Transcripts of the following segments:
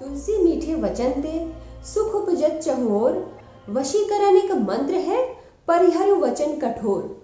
तुलसी मीठे वचन दे, सुख उपजत चहुओर, वशीकरण एक मंत्र है, परिहर वचन कठोर।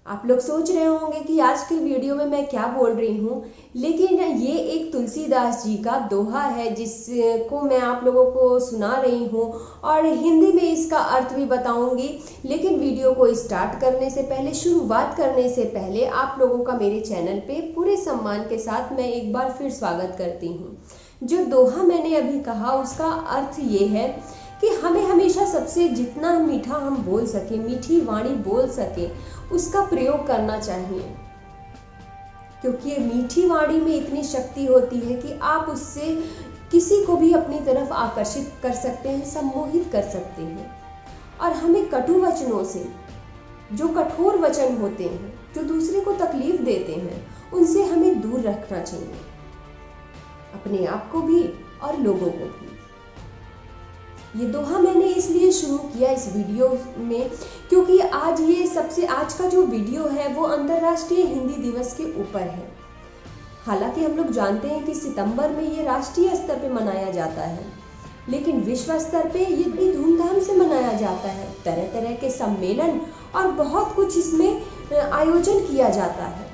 आप लोग सोच रहे होंगे कि आज की वीडियो में मैं क्या बोल रही हूँ, लेकिन ये एक तुलसीदास जी का दोहा है जिसको मैं आप लोगों को सुना रही हूँ और हिंदी में इसका अर्थ भी बताऊंगी। लेकिन वीडियो को स्टार्ट करने से पहले, शुरुआत करने से पहले आप लोगों का मेरे चैनल पे पूरे सम्मान के साथ मैं एक बार फिर स्वागत करती हूँ। जो दोहा मैंने अभी कहा उसका अर्थ ये है कि हमें हमेशा सबसे जितना मीठा हम बोल सके, मीठी वाणी बोल सके, उसका प्रयोग करना चाहिए, क्योंकि मीठी वाणी में इतनी शक्ति होती है कि आप उससे किसी को भी अपनी तरफ आकर्षित कर सकते हैं, सम्मोहित कर सकते हैं। और हमें कटु वचनों से, जो कठोर वचन होते हैं, जो दूसरे को तकलीफ देते हैं, उनसे हमें दूर रखना चाहिए, अपने आप को भी और लोगों को भी। ये दोहा मैंने इसलिए शुरू किया इस वीडियो में क्योंकि आज का जो वीडियो है वो अंतर्राष्ट्रीय हिंदी दिवस के ऊपर है। हालांकि हम लोग जानते हैं कि सितंबर में ये राष्ट्रीय स्तर पे मनाया जाता है, लेकिन विश्व स्तर पे ये बड़ी धूमधाम से मनाया जाता है। तरह तरह के सम्मेलन और बहुत कुछ इसमें आयोजन किया जाता है।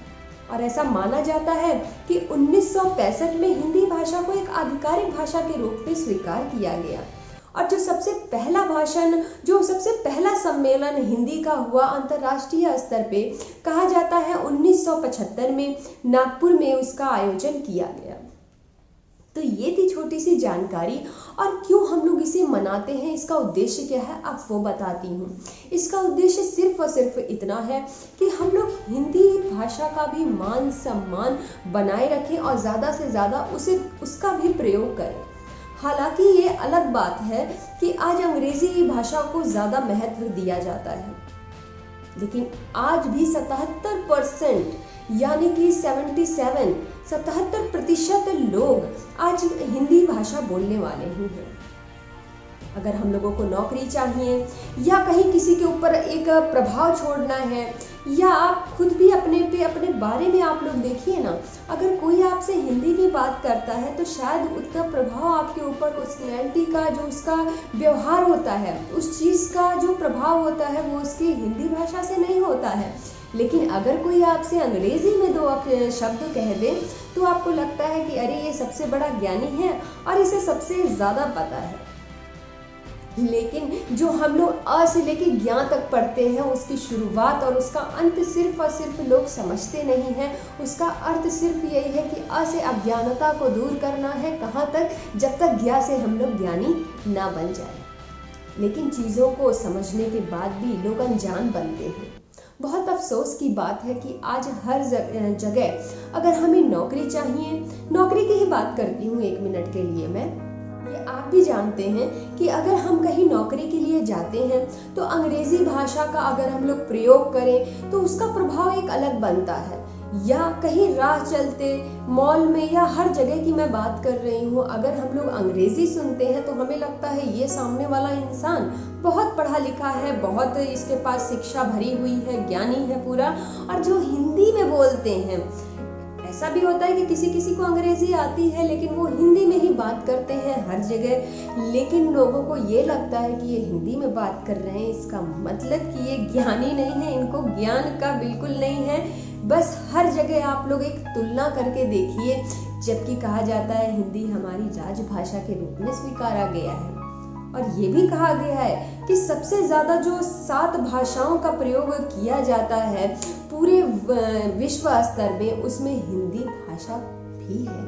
और ऐसा माना जाता है कि 1965 में हिंदी भाषा को एक आधिकारिक भाषा के रूप में स्वीकार किया गया। और जो सबसे पहला सम्मेलन हिंदी का हुआ अंतर्राष्ट्रीय स्तर पे, कहा जाता है 1975 में नागपुर में उसका आयोजन किया गया। तो ये थी छोटी सी जानकारी। और क्यों हम लोग इसे मनाते हैं, इसका उद्देश्य क्या है, अब वो बताती हूँ। इसका उद्देश्य सिर्फ और सिर्फ इतना है कि हम लोग हिंदी भाषा का भी मान सम्मान बनाए रखें और ज़्यादा से ज़्यादा उसका भी प्रयोग करें। हालांकि ये अलग बात है कि आज अंग्रेजी भाषा को ज़्यादा महत्व दिया जाता है, लेकिन आज भी 77% यानी कि 77% लोग आज हिंदी भाषा बोलने वाले ही हैं। अगर हम लोगों को नौकरी चाहिए या कहीं किसी के ऊपर एक प्रभाव छोड़ना है, या आप खुद भी अपने बारे में आप लोग देखिए ना, अगर कोई आपसे हिंदी में बात करता है तो शायद उसका प्रभाव आपके ऊपर, पर्सनैलिटी का जो उसका व्यवहार होता है, उस चीज़ का जो प्रभाव होता है वो उसकी हिंदी भाषा से नहीं होता है। लेकिन अगर कोई आपसे अंग्रेजी में 2 शब्द कह दे तो आपको लगता है कि अरे ये सबसे बड़ा ज्ञानी है और इसे सबसे ज़्यादा पता है। लेकिन जो हम लोग अ से लेके ज्ञान तक पढ़ते हैं, उसकी शुरुआत और उसका अंत सिर्फ और सिर्फ लोग समझते नहीं हैं। उसका अर्थ सिर्फ यही है कि अ से अज्ञानता को दूर करना है। कहाँ तक? जब तक ज्ञा से हम लोग ज्ञानी ना बन जाए। लेकिन चीज़ों को समझने के बाद भी लोग अनजान बनते हैं। बहुत अफसोस की बात है कि आज हर जगह अगर हमें नौकरी चाहिए, नौकरी की ही बात करती हूँ 1 मिनट के लिए मैं, ये आप भी जानते हैं कि अगर हम कहीं नौकरी के लिए जाते हैं तो अंग्रेजी भाषा का अगर हम लोग प्रयोग करें तो उसका प्रभाव एक अलग बनता है। या कहीं राह चलते, मॉल में, या हर जगह की मैं बात कर रही हूँ, अगर हम लोग अंग्रेजी सुनते हैं तो हमें लगता है ये सामने वाला इंसान बहुत पढ़ा लिखा है, बहुत इसके पास शिक्षा भरी हुई है, ज्ञानी है पूरा। और जो हिंदी में बोलते हैं, ऐसा भी होता है कि किसी किसी को अंग्रेजी आती है लेकिन वो हिंदी में ही बात करते हैं हर जगह, लेकिन लोगों को ये लगता है कि ये हिंदी में बात कर रहे हैं, इसका मतलब कि ये ज्ञानी नहीं है, इनको ज्ञान का बिल्कुल नहीं है। बस हर जगह आप लोग एक तुलना करके देखिए, जबकि कहा जाता है हिंदी हमारी राजभाषा के रूप में स्वीकारा गया है। और ये भी कहा गया है कि सबसे ज़्यादा जो 7 भाषाओं का प्रयोग किया जाता है पूरे विश्व स्तर में, उसमें हिंदी भाषा भी है।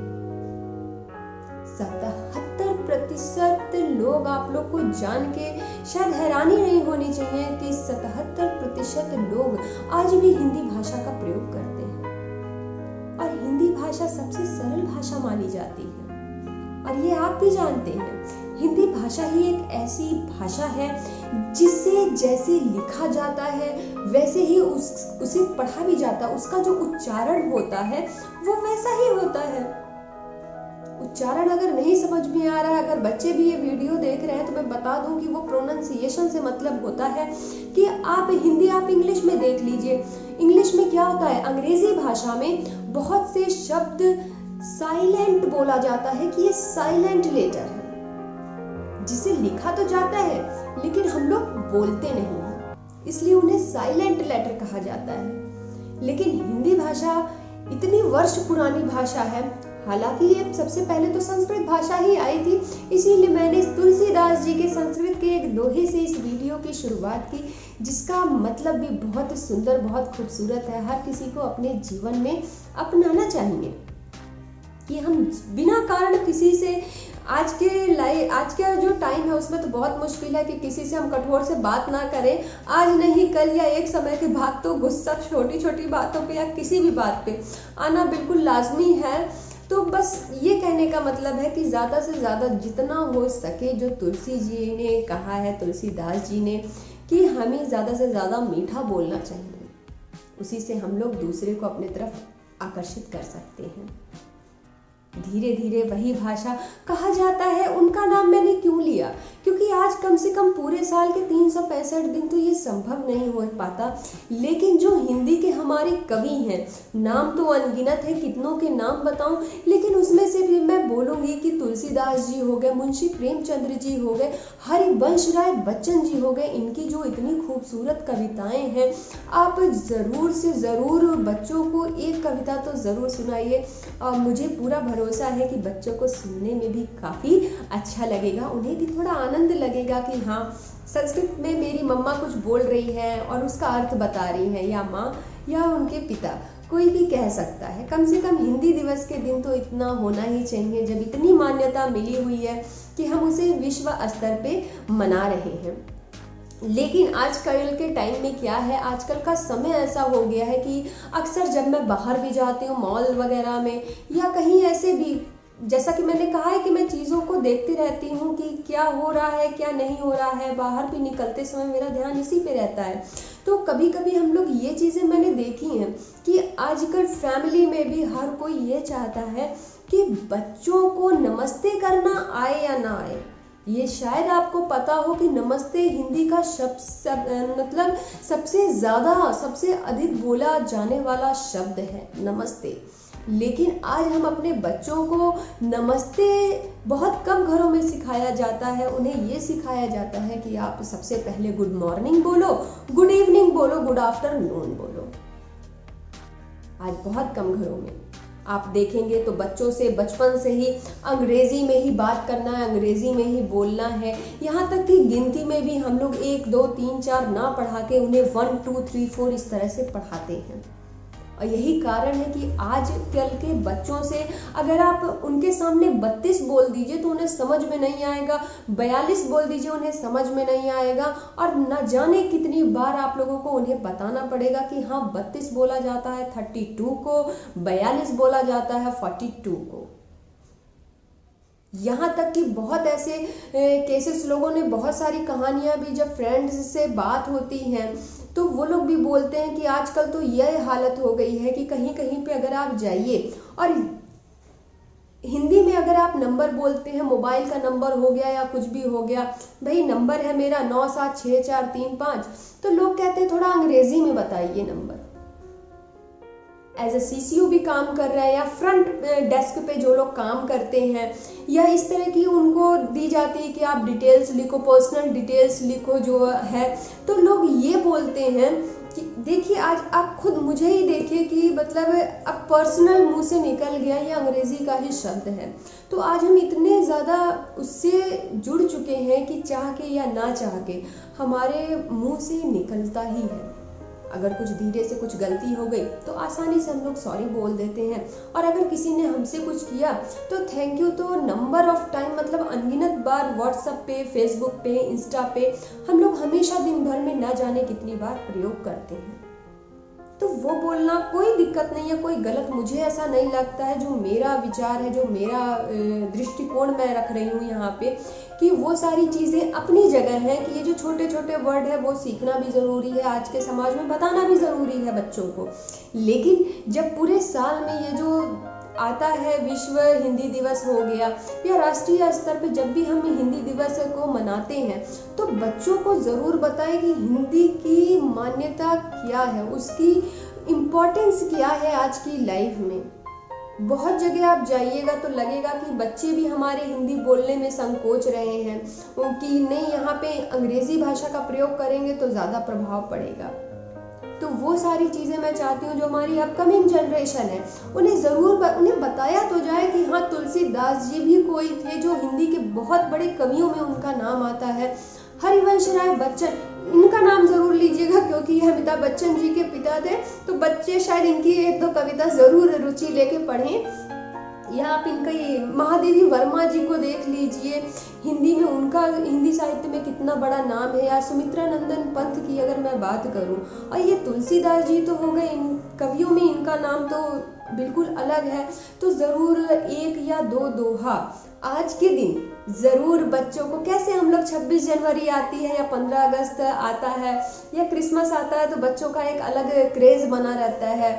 77% लोग, आप लोग को जान के शायद हैरानी नहीं होनी चाहिए कि 77% लोग आज भी हिंदी भाषा का प्रयोग करते हैं। और हिंदी भाषा सबसे सरल भाषा मानी जाती है। और ये आप भी जानते हैं, हिंदी भाषा ही एक ऐसी भाषा है जिसे जैसे लिखा जाता है वैसे ही उसे पढ़ा भी जाता है। उसका जो उच्चारण होता है वो वैसा ही होता है। उच्चारण अगर नहीं समझ में आ रहा है, अगर बच्चे भी ये वीडियो देख रहे हैं तो मैं बता दूं कि वो प्रोनाउंसिएशन से मतलब होता है कि आप हिंदी आप इंग्लिश में देख लीजिए। इंग्लिश में क्या होता है, अंग्रेजी भाषा में बहुत से शब्द साइलेंट बोला जाता है कि ये साइलेंट लेटर है, जिसे लिखा तो जाता है लेकिन हम लोग बोलते नहीं हैं, इसलिए उन्हें साइलेंट लेटर कहा जाता है। लेकिन हिंदी भाषा इतनी वर्ष पुरानी भाषा है, हालांकि ये सबसे पहले तो संस्कृत भाषा ही आई थी, इसीलिए मैंने तुलसीदास जी के संस्कृत के एक दोहे से इस वीडियो की शुरुआत की, जिसका मतलब भी बहुत सुंदर, बहुत खूबसूरत है। हर किसी को अपने जीवन में अपनाना चाहिए कि हम बिना कारण किसी से आज का जो टाइम है उसमें तो बहुत मुश्किल है कि किसी से हम कठोर से बात ना करें। आज नहीं कल या एक समय के बाद तो गुस्सा छोटी छोटी बातों पे या किसी भी बात पे आना बिल्कुल लाजमी है। तो बस ये कहने का मतलब है कि ज़्यादा से ज़्यादा जितना हो सके, जो तुलसी जी ने कहा है, तुलसीदास जी ने, कि हमें ज़्यादा से ज़्यादा मीठा बोलना चाहिए, उसी से हम लोग दूसरे को अपने तरफ आकर्षित कर सकते हैं। धीरे धीरे वही भाषा कहा जाता है। उनका नाम मैंने क्यों लिया? क्योंकि आज कम से कम पूरे साल के 365 दिन तो ये संभव नहीं हो पाता, लेकिन जो हिंदी के हमारे कवि हैं, नाम तो अनगिनत है, कितनों के नाम बताऊं, लेकिन उसमें से भी मैं बोलूंगी कि तुलसीदास जी हो गए, मुंशी प्रेमचंद्र जी हो गए, हरिवंश राय बच्चन जी हो गए, इनकी जो इतनी खूबसूरत कविताएं हैं, आप ज़रूर से ज़रूर बच्चों को एक कविता तो ज़रूर सुनाइए। मुझे पूरा भरोसा है कि बच्चों को सुनने में भी काफ़ी अच्छा लगेगा, उन्हें भी थोड़ा आनंद लगेगा कि हाँ, संस्कृत में मेरी मम्मा कुछ बोल रही है और उसका अर्थ बता रही है, या माँ या उनके पिता, कोई भी कह सकता है। कम से कम हिंदी दिवस के दिन तो इतना होना ही चाहिए, जब इतनी मान्यता मिली हुई है कि हम उसे विश्व स्तर पे मना रहे हैं। लेकिन आजकल के टाइम में क्या है, आजकल का समय ऐसा हो गया है कि अक्सर जब मैं बाहर भी जाती हूँ, मॉल वगैरह में या कहीं ऐसे भी, जैसा कि मैंने कहा है कि मैं चीज़ों को देखती रहती हूँ कि क्या हो रहा है, क्या नहीं हो रहा है, बाहर भी निकलते समय मेरा ध्यान इसी पे रहता है। तो कभी कभी हम लोग ये चीज़ें मैंने देखी हैं कि आजकल फैमिली में भी हर कोई ये चाहता है कि बच्चों को नमस्ते करना आए या ना आए। ये शायद आपको पता हो कि नमस्ते हिंदी का मतलब सबसे ज़्यादा, सबसे अधिक बोला जाने वाला शब्द है नमस्ते। लेकिन आज हम अपने बच्चों को नमस्ते बहुत कम घरों में सिखाया जाता है। उन्हें ये सिखाया जाता है कि आप सबसे पहले गुड मॉर्निंग बोलो, गुड इवनिंग बोलो, गुड आफ्टरनून बोलो। आज बहुत कम घरों में आप देखेंगे तो बच्चों से बचपन से ही अंग्रेजी में ही बात करना है, अंग्रेजी में ही बोलना है। यहाँ तक कि गिनती में भी हम लोग 1 2 3 4 ना पढ़ा के उन्हें 1 2 3 4 इस तरह से पढ़ाते हैं। और यही कारण है कि आज कल के बच्चों से अगर आप उनके सामने 32 बोल दीजिए तो उन्हें समझ में नहीं आएगा, 42 बोल दीजिए उन्हें समझ में नहीं आएगा, और न जाने कितनी बार आप लोगों को उन्हें बताना पड़ेगा कि हाँ 32 बोला जाता है 32 को, 42 बोला जाता है 42 को। यहाँ तक कि बहुत ऐसे केसेस, लोगों ने बहुत सारी कहानियां भी, जब फ्रेंड्स से बात होती हैं तो वो लोग भी बोलते हैं कि आजकल तो यह हालत हो गई है कि कहीं कहीं पे अगर आप जाइए और हिंदी में अगर आप नंबर बोलते हैं, मोबाइल का नंबर हो गया या कुछ भी हो गया, भाई नंबर है मेरा 976435, तो लोग कहते हैं थोड़ा अंग्रेजी में बताइए नंबर। एज ए CCO भी काम कर रहा है या फ्रंट डेस्क पे जो लोग काम करते हैं, या इस तरह की उनको दी जाती है कि आप डिटेल्स लिखो, पर्सनल डिटेल्स लिखो जो है, तो लोग ये बोलते हैं कि देखिए आज आप खुद मुझे ही देखिए कि मतलब अब पर्सनल मुंह से निकल गया, ये अंग्रेजी का ही शब्द है। तो आज हम इतने ज़्यादा उससे जुड़ चुके हैं कि चाह के या ना चाह के हमारे मुंह से निकलता ही है। अगर कुछ धीरे से कुछ गलती हो गई तो आसानी से हम लोग सॉरी बोल देते हैं, और अगर किसी ने हमसे कुछ किया तो थैंक यू तो नंबर ऑफ टाइम, मतलब अनगिनत बार व्हाट्सएप पे, फेसबुक पे, इंस्टा पे हम लोग हमेशा दिन भर में ना जाने कितनी बार प्रयोग करते हैं। तो वो बोलना कोई दिक्कत नहीं है, कोई गलत मुझे ऐसा नहीं लगता है। जो मेरा विचार है, जो मेरा दृष्टिकोण मैं रख रही हूँ यहाँ पे, कि वो सारी चीज़ें अपनी जगह हैं, कि ये जो छोटे छोटे वर्ड है वो सीखना भी ज़रूरी है, आज के समाज में बताना भी ज़रूरी है बच्चों को। लेकिन जब पूरे साल में ये जो आता है विश्व हिंदी दिवस हो गया या राष्ट्रीय स्तर पे जब भी हम हिंदी दिवस को मनाते हैं, तो बच्चों को ज़रूर बताएं कि हिंदी की मान्यता क्या है, उसकी इम्पोर्टेंस क्या है आज की लाइफ में। बहुत जगह आप जाइएगा तो लगेगा कि बच्चे भी हमारे हिंदी बोलने में संकोच रहे हैं कि नहीं, यहाँ पे अंग्रेजी भाषा का प्रयोग करेंगे तो ज़्यादा प्रभाव पड़ेगा। तो वो सारी चीज़ें मैं चाहती हूँ जो हमारी अपकमिंग जनरेशन है उन्हें ज़रूर उन्हें बताया तो जाए कि हाँ, तुलसीदास जी भी कोई थे जो हिंदी के बहुत बड़े कवियों में उनका नाम आता है। हरिवंश राय बच्चन, इनका नाम जरूर लीजिएगा क्योंकि ये अमिताभ बच्चन जी के पिता थे, तो बच्चे शायद इनकी एक दो कविता जरूर रुचि लेके पढ़ें। या आप इनका ये महादेवी वर्मा जी को देख लीजिए, हिंदी में उनका हिंदी साहित्य में कितना बड़ा नाम है। या सुमित्रा नंदन पंत की अगर मैं बात करूं, और ये तुलसीदास जी तो हो गए, इन कवियों में इनका नाम तो बिल्कुल अलग है। तो ज़रूर एक या दो दोहा आज के दिन ज़रूर बच्चों को, कैसे हम लोग 26 जनवरी आती है या 15 अगस्त आता है या क्रिसमस आता है तो बच्चों का एक अलग क्रेज़ बना रहता है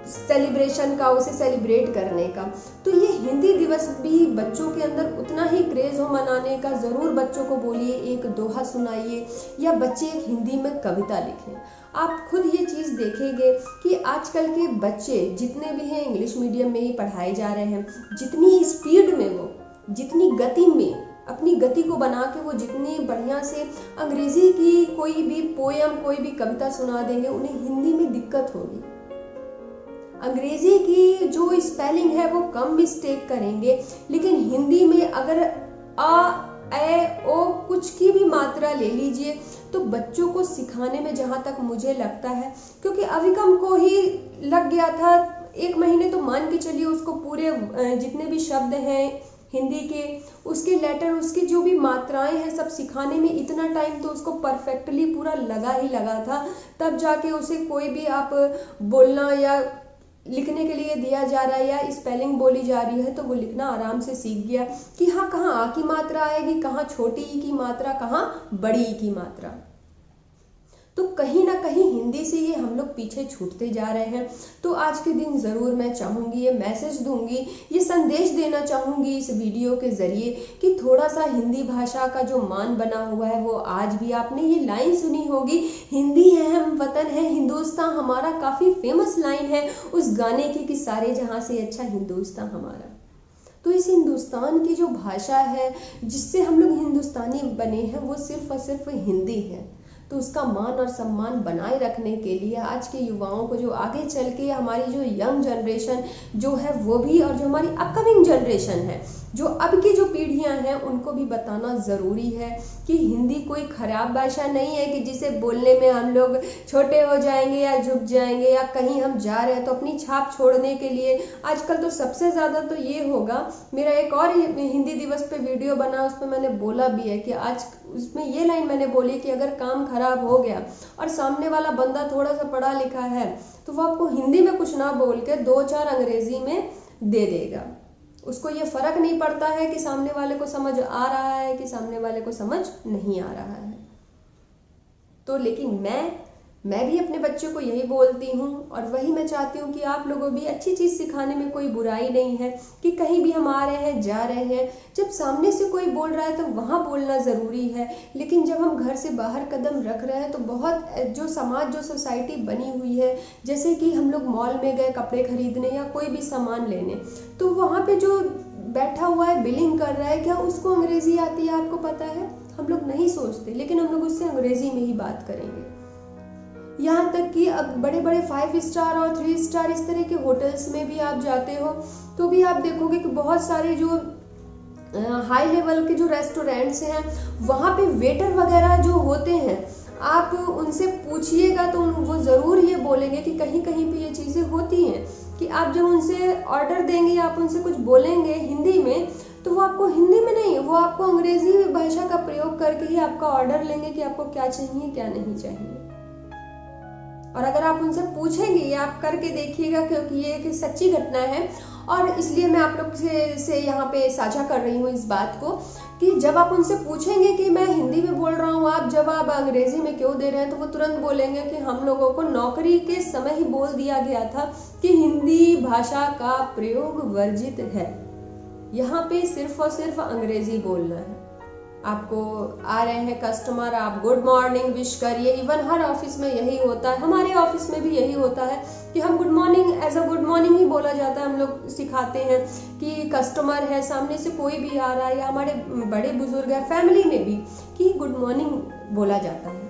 सेलिब्रेशन का, उसे सेलिब्रेट करने का। तो ये हिंदी दिवस भी बच्चों के अंदर उतना ही क्रेज हो मनाने का। ज़रूर बच्चों को बोलिए, एक दोहा सुनाइए या बच्चे एक हिंदी में कविता लिखें। आप खुद ये चीज़ देखेंगे कि आजकल के बच्चे जितने भी हैं इंग्लिश मीडियम में ही पढ़ाए जा रहे हैं। जितनी स्पीड में वो, जितनी गति में अपनी गति को बना के वो जितनी बढ़िया से अंग्रेजी की कोई भी पोयम, कोई भी कविता सुना देंगे, उन्हें हिंदी में दिक्कत होगी। अंग्रेजी की जो स्पेलिंग है वो कम मिस्टेक करेंगे, लेकिन हिंदी में अगर आ, ए, ओ कुछ की भी मात्रा ले लीजिए तो बच्चों को सिखाने में, जहाँ तक मुझे लगता है, क्योंकि अविकम को ही लग गया था 1 महीने, तो मान के चलिए उसको पूरे जितने भी शब्द हैं हिंदी के, उसके लेटर, उसकी जो भी मात्राएं हैं सब सिखाने में इतना टाइम तो उसको परफेक्टली पूरा लगा ही लगा था। तब जाके उसे कोई भी आप बोलना या लिखने के लिए दिया जा रहा है या स्पेलिंग बोली जा रही है तो वो लिखना आराम से सीख गया कि हाँ, कहाँ आ की मात्रा आएगी, कहाँ छोटी ई की मात्रा, कहाँ बड़ी ई की मात्रा। तो कहीं ना कहीं हिंदी से ये हम लोग पीछे छूटते जा रहे हैं। तो आज के दिन ज़रूर मैं चाहूँगी, ये मैसेज दूंगी, ये संदेश देना चाहूँगी इस वीडियो के ज़रिए कि थोड़ा सा हिंदी भाषा का जो मान बना हुआ है वो आज भी, आपने ये लाइन सुनी होगी, हिंदी है हम वतन है हिंदुस्तान हमारा, काफ़ी फेमस लाइन है उस गाने की कि सारे जहाँ से अच्छा हिंदुस्तान हमारा। तो इस हिंदुस्तान की जो भाषा है जिससे हम लोग हिंदुस्तानी बने हैं वो सिर्फ और सिर्फ हिंदी है। तो उसका मान और सम्मान बनाए रखने के लिए आज के युवाओं को, जो आगे चल के हमारी जो यंग जनरेशन जो है वो भी, और जो हमारी अपकमिंग जनरेशन है, जो अब की जो पीढ़ियां हैं, उनको भी बताना ज़रूरी है कि हिंदी कोई ख़राब भाषा नहीं है कि जिसे बोलने में हम लोग छोटे हो जाएंगे या झुक जाएंगे, या कहीं हम जा रहे हैं तो अपनी छाप छोड़ने के लिए। आजकल तो सबसे ज़्यादा तो ये होगा, मेरा एक और हिंदी दिवस पे वीडियो बना, उस पर मैंने बोला भी है कि आज उसमें ये लाइन मैंने बोली कि अगर काम खराब हो गया और सामने वाला बंदा थोड़ा सा पढ़ा लिखा है तो वो आपको हिंदी में कुछ ना बोल के 2-4 अंग्रेजी में दे देगा। उसको ये फर्क नहीं पड़ता है कि सामने वाले को समझ आ रहा है कि सामने वाले को समझ नहीं आ रहा है। तो लेकिन मैं भी अपने बच्चों को यही बोलती हूँ, और वही मैं चाहती हूँ कि आप लोगों भी अच्छी चीज़ सिखाने में कोई बुराई नहीं है कि कहीं भी हम आ रहे हैं जा रहे हैं, जब सामने से कोई बोल रहा है तो वहाँ बोलना ज़रूरी है। लेकिन जब हम घर से बाहर कदम रख रहे हैं तो बहुत जो समाज, जो सोसाइटी बनी हुई है, जैसे कि हम लोग मॉल में गए कपड़े खरीदने या कोई भी सामान लेने, तो वहाँ पर जो बैठा हुआ है बिलिंग कर रहा है, क्या उसको अंग्रेज़ी आती है आपको पता है? हम लोग नहीं सोचते, लेकिन हम लोग उससे अंग्रेज़ी में ही बात करेंगे। यहाँ तक कि अब बड़े बड़े 5 स्टार और 3 स्टार इस तरह के होटल्स में भी आप जाते हो तो भी आप देखोगे कि बहुत सारे जो हाई लेवल के जो रेस्टोरेंट्स हैं वहाँ पे वेटर वगैरह जो होते हैं, आप उनसे पूछिएगा तो वो ज़रूर ये बोलेंगे कि कहीं कहीं पे ये चीज़ें होती हैं कि आप जब उनसे ऑर्डर देंगे या आप उनसे कुछ बोलेंगे हिंदी में तो वो आपको हिंदी में नहीं, वो आपको अंग्रेजी भाषा का प्रयोग करके ही आपका ऑर्डर लेंगे कि आपको क्या चाहिए क्या नहीं चाहिए। और अगर आप उनसे पूछेंगे, ये आप करके देखिएगा क्योंकि ये एक सच्ची घटना है और इसलिए मैं आप लोग से यहाँ पे साझा कर रही हूँ इस बात को कि जब आप उनसे पूछेंगे कि मैं हिंदी में बोल रहा हूँ, आप जवाब अंग्रेजी में क्यों दे रहे हैं, तो वो तुरंत बोलेंगे कि हम लोगों को नौकरी के समय ही बोल दिया गया था कि हिंदी भाषा का प्रयोग वर्जित है, यहाँ पे सिर्फ और सिर्फ अंग्रेजी बोलना है। आपको आ रहे हैं कस्टमर, आप गुड मॉर्निंग विश करिए। इवन हर ऑफिस में यही होता है, हमारे ऑफिस में भी यही होता है कि हम good morning as a good morning ही बोला जाता है। हम लोग सिखाते हैं कि कस्टमर है, सामने से कोई भी आ रहा है या हमारे बड़े बुजुर्ग है फैमिली में भी, कि गुड मॉर्निंग बोला जाता है।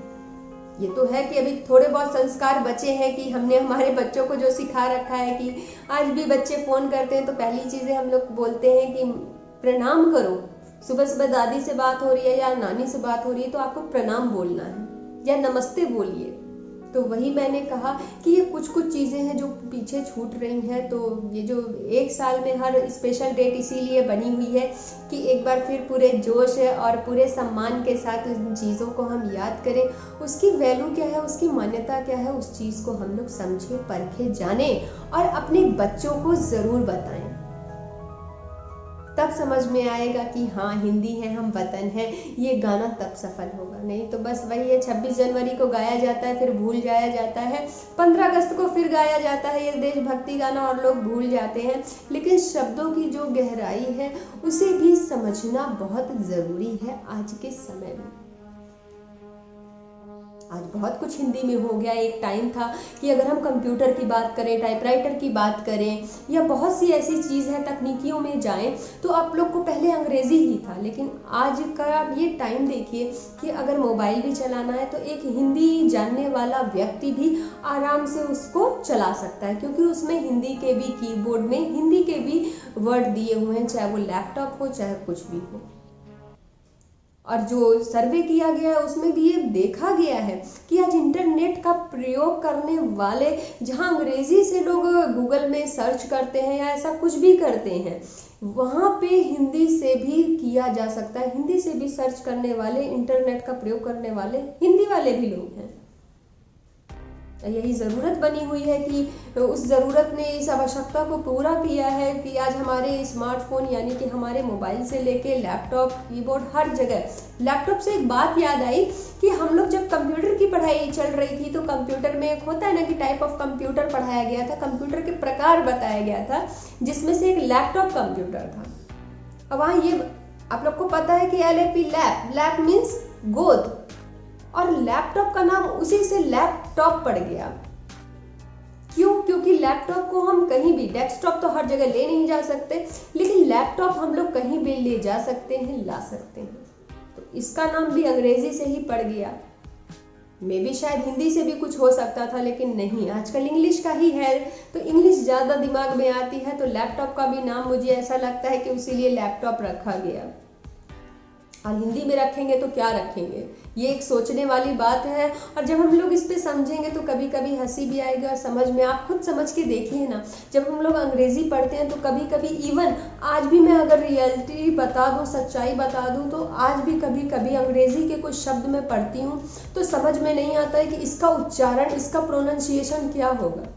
ये तो है कि अभी थोड़े बहुत संस्कार बचे हैं कि हमने हमारे बच्चों को जो सिखा रखा है कि आज भी बच्चे फोन करते हैं तो पहली चीजें हम लोग बोलते हैं कि प्रणाम करो। सुबह सुबह दादी से बात हो रही है या नानी से बात हो रही है तो आपको प्रणाम बोलना है या नमस्ते बोलिए। तो वही मैंने कहा कि ये कुछ कुछ चीजें हैं जो पीछे छूट रही हैं। तो ये जो एक साल में हर स्पेशल डेट इसीलिए बनी हुई है कि एक बार फिर पूरे जोश है और पूरे सम्मान के साथ उन चीज़ों को हम याद करें। उसकी वैल्यू क्या है, उसकी मान्यता क्या है, उस चीज़ को हम लोग समझे, परखे, जाने और अपने बच्चों को ज़रूर बताएं। तब समझ में आएगा कि हाँ हिंदी है, हम वतन है। ये गाना तब सफल होगा। नहीं तो बस वही है, 26 जनवरी को गाया जाता है फिर भूल जाया जाता है, 15 अगस्त को फिर गाया जाता है ये देशभक्ति गाना और लोग भूल जाते हैं। लेकिन शब्दों की जो गहराई है उसे भी समझना बहुत ज़रूरी है आज के समय में। आज बहुत कुछ हिंदी में हो गया। एक टाइम था कि अगर हम कंप्यूटर की बात करें, टाइपराइटर की बात करें या बहुत सी ऐसी चीज़ है तकनीकियों में जाएं तो आप लोग को पहले अंग्रेजी ही था। लेकिन आज का आप ये टाइम देखिए कि अगर मोबाइल भी चलाना है तो एक हिंदी जानने वाला व्यक्ति भी आराम से उसको चला सकता है, क्योंकि उसमें हिंदी के भी कीबोर्ड में हिंदी के भी वर्ड दिए हुए हैं, चाहे वो लैपटॉप हो चाहे कुछ भी हो। और जो सर्वे किया गया है उसमें भी ये देखा गया है कि आज इंटरनेट का प्रयोग करने वाले, जहां अंग्रेजी से लोग गूगल में सर्च करते हैं या ऐसा कुछ भी करते हैं, वहां पे हिंदी से भी किया जा सकता है। हिंदी से भी सर्च करने वाले, इंटरनेट का प्रयोग करने वाले हिंदी वाले भी लोग हैं। यही ज़रूरत बनी हुई है कि उस ज़रूरत ने इस आवश्यकता को पूरा किया है कि आज हमारे स्मार्टफोन यानी कि हमारे मोबाइल से लेके लैपटॉप, कीबोर्ड, हर जगह। लैपटॉप से एक बात याद आई कि हम लोग जब कंप्यूटर की पढ़ाई चल रही थी तो कंप्यूटर में एक होता है ना कि टाइप ऑफ कंप्यूटर पढ़ाया गया था, कंप्यूटर के प्रकार बताया गया था, जिसमें से एक लैपटॉप कंप्यूटर था। अब वहाँ ये आप लोग को पता है कि LAP, लैप मीन्स गोद, और लैपटॉप का नाम उसी से लैपटॉप पड़ गया। क्यों? क्योंकि लैपटॉप को हम कहीं भी, डेस्कटॉप तो हर जगह ले नहीं जा सकते, लेकिन लैपटॉप हम लोग कहीं भी ले जा सकते हैं, ला सकते हैं। तो इसका नाम भी अंग्रेजी से ही पड़ गया। मे भी शायद हिंदी से भी कुछ हो सकता था, लेकिन नहीं, आजकल इंग्लिश का ही है तो इंग्लिश ज़्यादा दिमाग में आती है। तो लैपटॉप का भी नाम मुझे ऐसा लगता है कि उसीलिए लैपटॉप रखा गया। और हिंदी में रखेंगे तो क्या रखेंगे, ये एक सोचने वाली बात है। और जब हम लोग इस पे समझेंगे तो कभी कभी हंसी भी आएगी और समझ में, आप खुद समझ के देखिए ना, जब हम लोग अंग्रेजी पढ़ते हैं तो कभी कभी इवन आज भी मैं अगर रियलिटी बता दूं, सच्चाई बता दूं, तो आज भी कभी कभी अंग्रेजी के कुछ शब्द मैं पढ़ती हूँ तो समझ में नहीं आता है कि इसका उच्चारण, इसका प्रोनाउंसिएशन क्या होगा।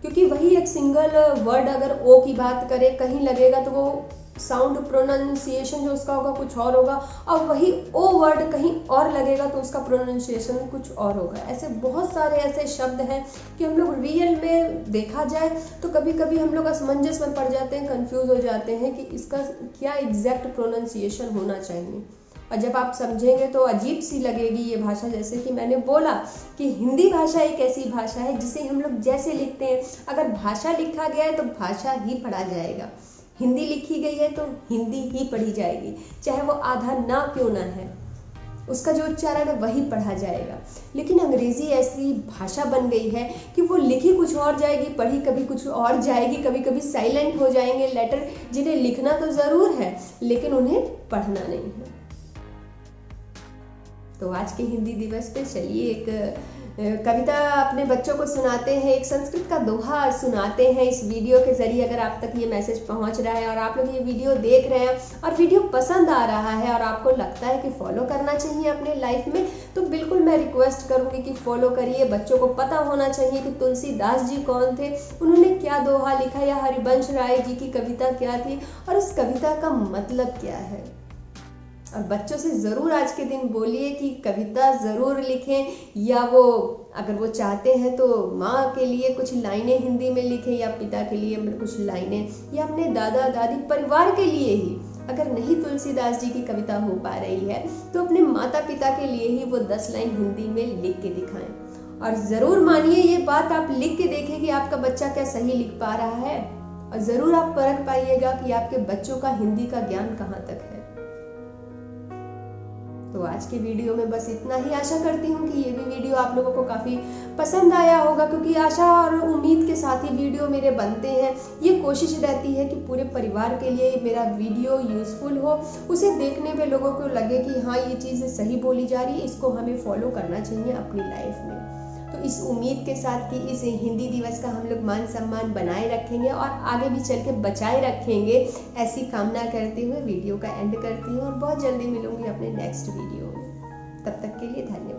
क्योंकि वही एक सिंगल वर्ड अगर ओ की बात करें, कहीं लगेगा तो वो साउंड, प्रोनाउंसिएशन जो उसका होगा कुछ और होगा, और वही ओ वर्ड कहीं और लगेगा तो उसका प्रोनाउंसिएशन कुछ और होगा। ऐसे बहुत सारे ऐसे शब्द हैं कि हम लोग रियल में देखा जाए तो कभी कभी हम लोग असमंजस में पड़ जाते हैं, कंफ्यूज हो जाते हैं कि इसका क्या एग्जैक्ट प्रोनाउंसिएशन होना चाहिए। और जब आप समझेंगे तो अजीब सी लगेगी ये भाषा। जैसे कि मैंने बोला कि हिंदी भाषा एक ऐसी भाषा है जिसे हम लोग जैसे लिखते हैं, अगर भाषा लिखा गया है तो भाषा ही पढ़ा जाएगा, हिंदी लिखी गई है तो हिंदी ही पढ़ी जाएगी, चाहे वो आधा ना क्यों ना है, उसका जो उच्चारण है वही पढ़ा जाएगा। लेकिन अंग्रेजी ऐसी भाषा बन गई है कि वो लिखी कुछ और जाएगी, पढ़ी कभी कुछ और जाएगी, कभी कभी साइलेंट हो जाएंगे लेटर, जिन्हें लिखना तो ज़रूर है लेकिन उन्हें पढ़ना नहीं है। तो आज के हिंदी दिवस पे चलिए एक कविता अपने बच्चों को सुनाते हैं, एक संस्कृत का दोहा सुनाते हैं इस वीडियो के जरिए। अगर आप तक ये मैसेज पहुंच रहा है और आप लोग ये वीडियो देख रहे हैं और वीडियो पसंद आ रहा है और आपको लगता है कि फॉलो करना चाहिए अपने लाइफ में, तो बिल्कुल मैं रिक्वेस्ट करूंगी कि फॉलो करिए। बच्चों को पता होना चाहिए कि तुलसीदास जी कौन थे, उन्होंने क्या दोहा लिखा, या हरिवंश राय जी की कविता क्या थी और उस कविता का मतलब क्या है। और बच्चों से ज़रूर आज के दिन बोलिए कि कविता ज़रूर लिखें, या वो अगर वो चाहते हैं तो माँ के लिए कुछ लाइनें हिंदी में लिखें, या पिता के लिए कुछ लाइनें, या अपने दादा दादी परिवार के लिए ही अगर नहीं तुलसीदास जी की कविता हो पा रही है तो अपने माता पिता के लिए ही वो 10 लाइन हिंदी में लिख के दिखाएं। और ज़रूर मानिए ये बात, आप लिख के देखें कि आपका बच्चा क्या सही लिख पा रहा है, और ज़रूर आप परख पाइएगा कि आपके बच्चों का हिंदी का ज्ञान कहाँ तक है। तो आज के वीडियो में बस इतना ही। आशा करती हूँ कि ये भी वीडियो आप लोगों को काफ़ी पसंद आया होगा, क्योंकि आशा और उम्मीद के साथ ही वीडियो मेरे बनते हैं। ये कोशिश रहती है कि पूरे परिवार के लिए मेरा वीडियो यूज़फुल हो, उसे देखने पे लोगों को लगे कि हाँ ये चीज़ सही बोली जा रही है, इसको हमें फॉलो करना चाहिए अपनी लाइफ में। तो इस उम्मीद के साथ कि इस हिंदी दिवस का हम लोग मान सम्मान बनाए रखेंगे और आगे भी चल के बचाए रखेंगे, ऐसी कामना करते हुए वीडियो का एंड करती हूँ और बहुत जल्दी मिलूंगी अपने नेक्स्ट वीडियो में। तब तक के लिए धन्यवाद।